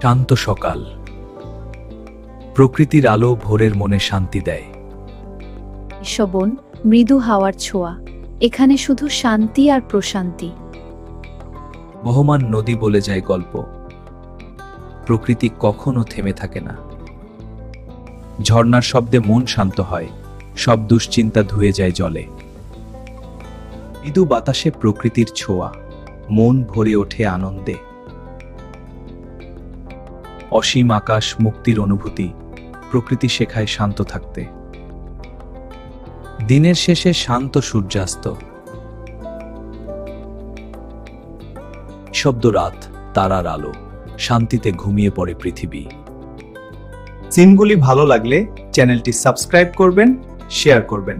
শান্ত সকাল, প্রকৃতির আলো ভোরের মনে শান্তি দেয়। শোভন, মৃদু হাওয়ার ছোঁয়া, এখানে শুধু শান্তি আর প্রশান্তি। বহমান নদী বলে যায় গল্প, প্রকৃতি কখনো থেমে থাকে না। ঝর্ণার শব্দে মন শান্ত হয়, সব দুশ্চিন্তা ধুয়ে যায় জলে। মৃদু বাতাসে প্রকৃতির ছোঁয়া, মন ভরে ওঠে আনন্দে। অসীম আকাশ, মুক্তির অনুভূতি, প্রকৃতি শেখায় শান্ত থাকতে। দিনের শেষে শান্ত সূর্যাস্ত, শব্দ রাত, তারার আলো, শান্তিতে ঘুমিয়ে পড়ে পৃথিবী। সিনগুলি ভালো লাগলে চ্যানেলটি সাবস্ক্রাইব করবেন, শেয়ার করবেন।